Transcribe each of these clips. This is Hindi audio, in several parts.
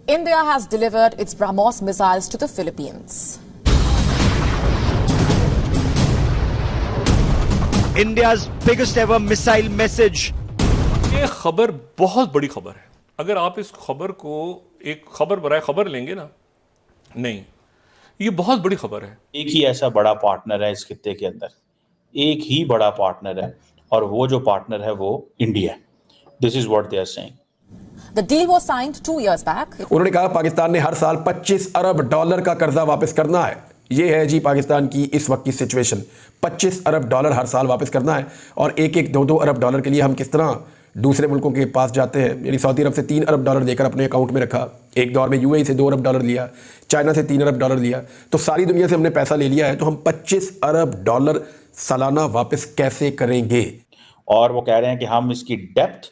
India has delivered its BrahMos missiles to the Philippines. India's biggest ever missile message. ये खबर बहुत बड़ी खबर है। अगर आप इस खबर को एक खबर बराए खबर लेंगे ना, नहीं, ये बहुत बड़ी खबर है। एक ही ऐसा बड़ा पार्टनर है इस खित्ते के अंदर, एक ही बड़ा पार्टनर है, और वो जो पार्टनर है वो India. This is what they are saying. The deal was signed 2 years back. उन्होंने कहा पाकिस्तान ने हर साल 25 अरब डॉलर का कर्जा वापस करना है। ये है जी पाकिस्तान की इस वक्त की सिचुएशन। 25 अरब डॉलर हर साल वापस करना है, और एक एक 2-2 अरब डॉलर के लिए हम किस तरह दूसरे मुल्कों के पास जाते हैं। यानी सऊदी अरब से 3 अरब डॉलर देकर अपने अकाउंट में रखा, एक दौर में यूएई से 2 अरब डॉलर लिया, चाइना से 3 अरब डॉलर लिया, तो सारी दुनिया से हमने पैसा ले लिया है। तो हम 25 अरब डॉलर सालाना वापस कैसे करेंगे? और वो कह रहे हैं कि हम इसकी डेप्थ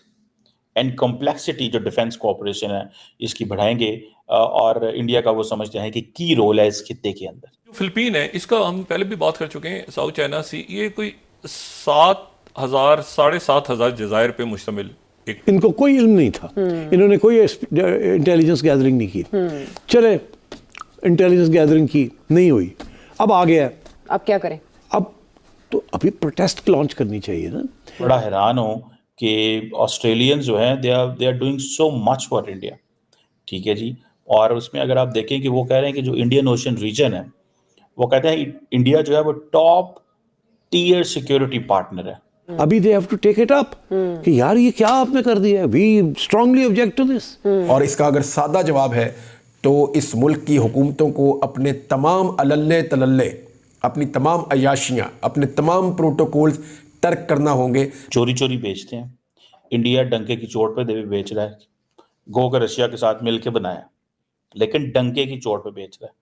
एंड कॉम्प्लेक्सिटी जो डिफेंस कोऑपरेशन है इसकी बढ़ाएंगे, और इंडिया का वो समझते हैं कि की रोल है इस खित्ते के अंदर। जो फिलीपीन है, इसका हम पहले भी बात कर चुके हैं, साउथ चाइना सी, ये कोई 7,000 7,500 जजायर पे मुश्तमिल एक। इनको कोई इल्म नहीं था, इन्होंने कोई इंटेलिजेंस गैदरिंग नहीं की। चले इंटेलिजेंस गैदरिंग की, नहीं हुई, अब आ गया। अब क्या करें? अब तो अभी प्रोटेस्ट लॉन्च करनी चाहिए ना। बड़ा हैरान हूँ कि ऑस्ट्रेलियंस जो हैं they are doing so much for India, ठीक है जी। और उसमें अगर आप देखें कि वो कह रहे हैं कि जो इंडियन ओशन रीजन है, वो कहते हैं इंडिया जो है वो टॉप टीयर सिक्योरिटी पार्टनर है। अभी they have to take it up कि यार ये क्या आपने कर दिया है, we strongly object to this. और इसका अगर सादा जवाब है तो इस मुल्क की हुकूमतों को अपने तमाम अल्ले तलल्ले, अपनी तमाम अयाशियाँ, अपने तमाम प्रोटोकॉल्स तर्क करना होंगे। चोरी चोरी बेचते हैं, इंडिया डंके की चोट पे देवी बेच रहा है। गो का रशिया के साथ मिलकर बनाया, लेकिन डंके की चोट पे बेच रहा है।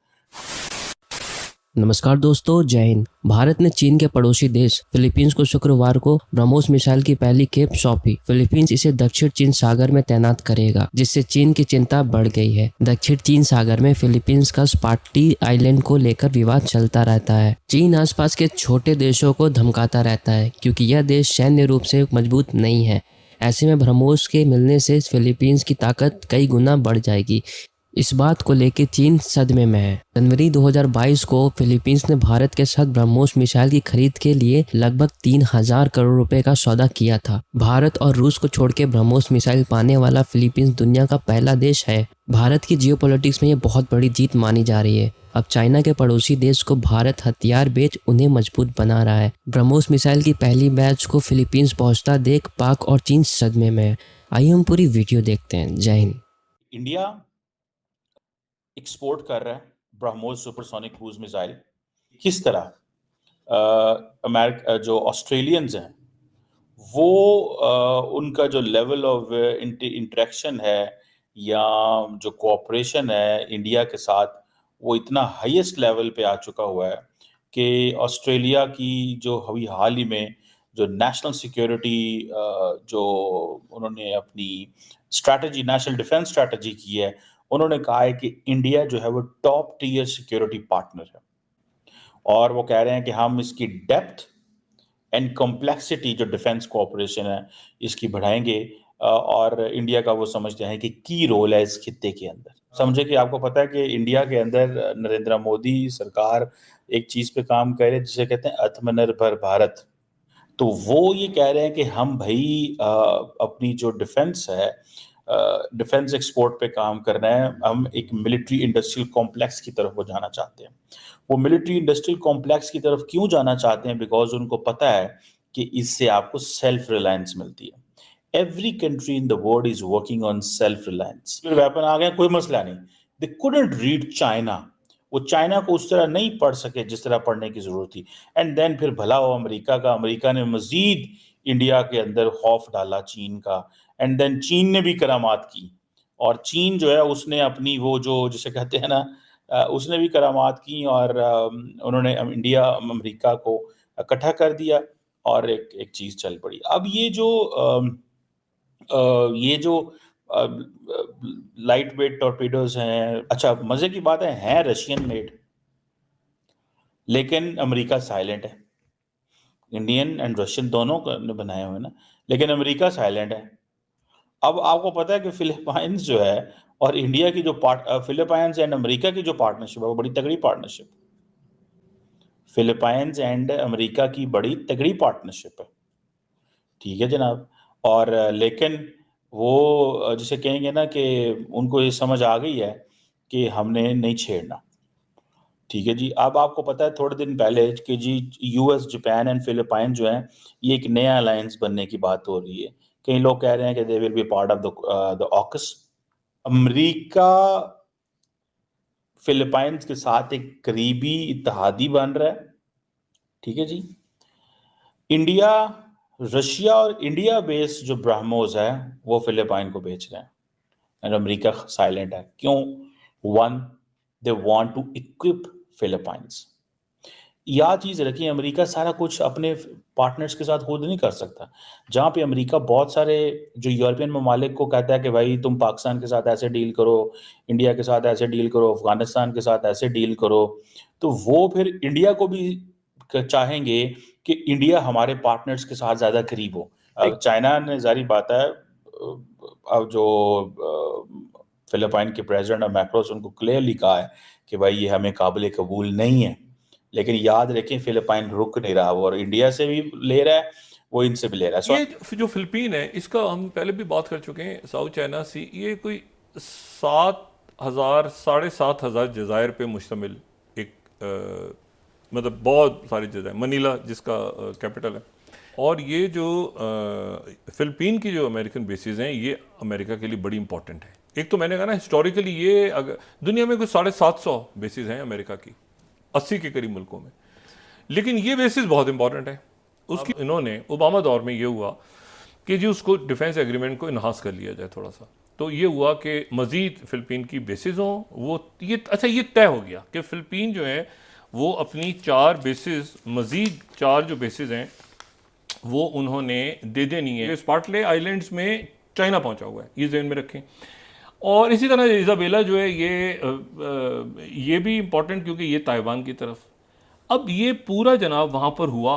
नमस्कार दोस्तों, जय हिंद। भारत ने चीन के पड़ोसी देश फिलीपींस को शुक्रवार को ब्रह्मोस मिसाइल की पहली खेप सौंपी। फिलीपींस इसे दक्षिण चीन सागर में तैनात करेगा, जिससे चीन की चिंता बढ़ गई है। दक्षिण चीन सागर में फिलीपींस का स्पार्टी आइलैंड को लेकर विवाद चलता रहता है। चीन आसपास के छोटे देशों को धमकाता रहता है, क्योंकि यह देश सैन्य रूप से मजबूत नहीं है। ऐसे में ब्रह्मोस के मिलने से फिलीपींस की ताकत कई गुना बढ़ जाएगी। इस बात को लेकर चीन सदमे में है। जनवरी 2022 को फिलीपींस ने भारत के साथ ब्रह्मोस मिसाइल की खरीद के लिए लगभग 3,000 करोड़ रुपए का सौदा किया था। भारत और रूस को छोड़ के ब्रह्मोस मिसाइल पाने वाला फिलीपींस दुनिया का पहला देश है। भारत की जियोपॉलिटिक्स में ये बहुत बड़ी जीत मानी जा रही है। अब चाइना के पड़ोसी देश को भारत हथियार बेच उन्हें मजबूत बना रहा है। ब्रह्मोस मिसाइल की पहली बैच को फिलीपींस पहुंचता देख पाक और चीन सदमे में है। आइए हम पूरी वीडियो देखते हैं। जय हिंद। इंडिया एक्सपोर्ट कर रहा है ब्रह्मोस सुपरसोनिक क्रूज मिसाइल। किस तरह अमेरिका जो ऑस्ट्रेलियंस हैं वो उनका जो लेवल ऑफ इंटरेक्शन है या जो कोऑपरेशन है इंडिया के साथ, वो इतना हाईएस्ट लेवल पे आ चुका हुआ है कि ऑस्ट्रेलिया की जो अभी हाल ही में जो नेशनल सिक्योरिटी जो उन्होंने अपनी स्ट्रैटेजी, नेशनल डिफेंस स्ट्रैटेजी की है, उन्होंने कहा है कि इंडिया जो है वो टॉप टीयर सिक्योरिटी पार्टनर है। और वो कह रहे हैं कि हम इसकी डेप्थ एंड कॉम्प्लेक्सिटी जो डिफेंस कोऑपरेशन है इसकी बढ़ाएंगे, और इंडिया का वो समझते हैं कि की रोल है इस खित्ते के अंदर। समझे कि आपको पता है कि इंडिया के अंदर नरेंद्र मोदी सरकार एक चीज पे काम कर रही है जिसे कहते हैं आत्मनिर्भर भारत। तो वो ये कह रहे हैं कि हम भाई अपनी जो डिफेंस है, डिफेंस एक्सपोर्ट पे काम करना है, हम एक मिलिट्री इंडस्ट्रियल कॉम्प्लेक्स की तरफ वो जाना चाहते हैं। वो मिलिट्री इंडस्ट्रियल कॉम्प्लेक्स की तरफ क्यों जाना चाहते हैं? बिकॉज उनको पता है कि इससे आपको सेल्फ रिलायंस मिलती है। Every country in the world is working on self reliance. फिर वेपन आ गए, कोई मसला नहीं। दे कुडंट रीड चाइना, वो चाइना को उस तरह नहीं पढ़ सके जिस तरह पढ़ने की जरूरत थी। एंड देन फिर भला हो अमेरिका का, अमेरिका ने मजीद इंडिया के अंदर खौफ डाला चीन का, एंड देन चीन ने भी करामात की। और चीन जो है उसने अपनी वो जो जिसे कहते हैं ना, उसने भी करामात की, और उन्होंने इंडिया अमेरिका को इकट्ठा कर दिया और एक चीज चल पड़ी। अब ये जो लाइट वेट टॉर्पीडोज हैं, अच्छा मजे की बात है रशियन मेड, लेकिन अमेरिका साइलेंट है। इंडियन एंड रशियन दोनों ने बनाए हुए ना, लेकिन अमेरिका साइलेंट है। अब आपको पता है कि फिलीपाइंस जो है और इंडिया की जो फिलीपाइंस एंड अमेरिका की जो पार्टनरशिप है वो बड़ी तगड़ी पार्टनरशिप, फिलीपाइंस एंड अमेरिका की बड़ी तगड़ी पार्टनरशिप है, ठीक है जनाब। और लेकिन वो जिसे कहेंगे ना कि उनको ये समझ आ गई है कि हमने नहीं छेड़ना, ठीक है जी। अब आपको पता है थोड़े दिन पहले कि जी यूएस, जापान एंड फिलीपाइन जो है ये एक नया अलायंस बनने की बात हो रही है। कई लोग कह रहे हैं कि they will be part of the AUKUS. America Philippines के साथ एक करीबी इत्तेहादी बन रहा है, ठीक है जी। इंडिया, रशिया और इंडिया बेस्ड जो ब्रह्मोस है वो फिलीपाइन को बेच रहे हैं और अमेरिका साइलेंट है। क्यों? One, they want to equip Philippines. यह चीज रखिए, अमेरिका सारा कुछ अपने पार्टनर्स के साथ खुद नहीं कर सकता। जहां पे अमेरिका बहुत सारे जो यूरोपियन ममालिक को कहता है कि भाई तुम पाकिस्तान के साथ ऐसे डील करो, इंडिया के साथ ऐसे डील करो, अफगानिस्तान के साथ ऐसे डील करो, तो वो फिर इंडिया को भी चाहेंगे कि इंडिया हमारे पार्टनर्स के साथ ज्यादा करीब हो। चाइना ने जारी बात है, अब जो फिलीपाइन के प्रेसिडेंट मैक्रोस उनको क्लियरली कहा है कि भाई ये हमें काबिल कबूल नहीं है। लेकिन याद रखें फिलीपाइन रुक नहीं रहा, वो और इंडिया से भी ले रहा है, वो इनसे भी ले रहा है। ये जो फिलीपीन है इसका हम पहले भी बात कर चुके हैं, साउथ चाइना सी, ये कोई 7,000 साढ़े 7,000 जजायर पे मुश्तमिल एक मतलब बहुत सारी जजायर, मनीला जिसका कैपिटल है। और ये जो फिलीपीन की जो अमेरिकन बेसिस हैं ये अमेरिका के लिए बड़ी इंपॉर्टेंट है। एक तो मैंने कहा ना हिस्टोरिकली ये अगर दुनिया में कुछ 750 बेसिस हैं अमेरिका की 80 के करीब मुल्कों में, लेकिन ये बेसिस बहुत इंपॉर्टेंट है। उसकी इन्होंने ओबामा दौर में ये हुआ कि जी उसको डिफेंस एग्रीमेंट को इन्हांस कर लिया जाए थोड़ा सा, तो ये हुआ कि मज़ीद फ़िलिपीन की बेसिस हों। वो ये अच्छा ये तय हो गया कि फ़िलिपीन जो है वो अपनी 4 बेसिस, मज़ीद 4 जो बेसिस हैं वो उन्होंने दे देनी है। स्पार्टले आइलैंड्स में चाइना पहुंचा हुआ है, ये ज़हन में रखें। और इसी तरह इज़ाबेला जो है ये भी इम्पॉर्टेंट क्योंकि ये ताइवान की तरफ। अब ये पूरा जनाब वहाँ पर हुआ,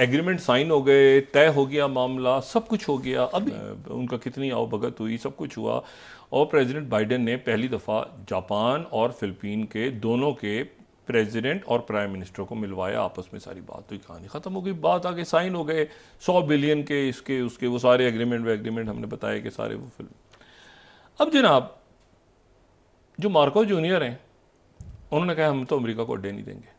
एग्रीमेंट साइन हो गए, तय हो गया मामला, सब कुछ हो गया। अब उनका कितनी आओ भगत हुई, सब कुछ हुआ और प्रेसिडेंट बाइडेन ने पहली दफ़ा जापान और फ़िलिपीन के दोनों के प्रेसिडेंट और प्राइम मिनिस्टर को मिलवाया, आपस में सारी बात हुई, कहानी ख़त्म हो गई, बात आगे साइन हो गए 100 बिलियन के इसके उसके वो सारे एग्रीमेंट हमने बताया कि सारे वो फिल्म। अब जनाब जो मार्को जूनियर हैं उन्होंने कहा हम तो अमेरिका को अड्डे नहीं देंगे।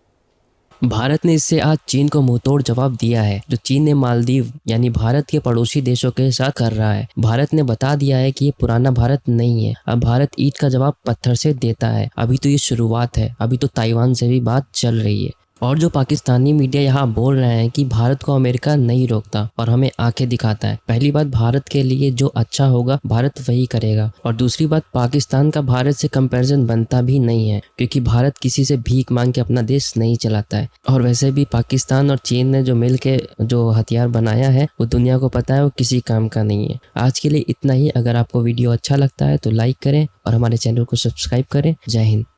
भारत ने इससे आज चीन को मुंहतोड़ जवाब दिया है, जो चीन ने मालदीव यानी भारत के पड़ोसी देशों के साथ कर रहा है। भारत ने बता दिया है कि ये पुराना भारत नहीं है, अब भारत ईंट का जवाब पत्थर से देता है। अभी तो ये शुरुआत है, अभी तो ताइवान से भी बात चल रही है। और जो पाकिस्तानी मीडिया यहाँ बोल रहे हैं कि भारत को अमेरिका नहीं रोकता और हमें आंखें दिखाता है, पहली बात भारत के लिए जो अच्छा होगा भारत वही करेगा, और दूसरी बात पाकिस्तान का भारत से कंपैरिजन बनता भी नहीं है क्योंकि भारत किसी से भीख मांग के अपना देश नहीं चलाता है। और वैसे भी पाकिस्तान और चीन ने जो मिल के जो हथियार बनाया है वो दुनिया को पता है वो किसी काम का नहीं है। आज के लिए इतना ही। अगर आपको वीडियो अच्छा लगता है तो लाइक करें और हमारे चैनल को सब्सक्राइब करें। जय हिंद।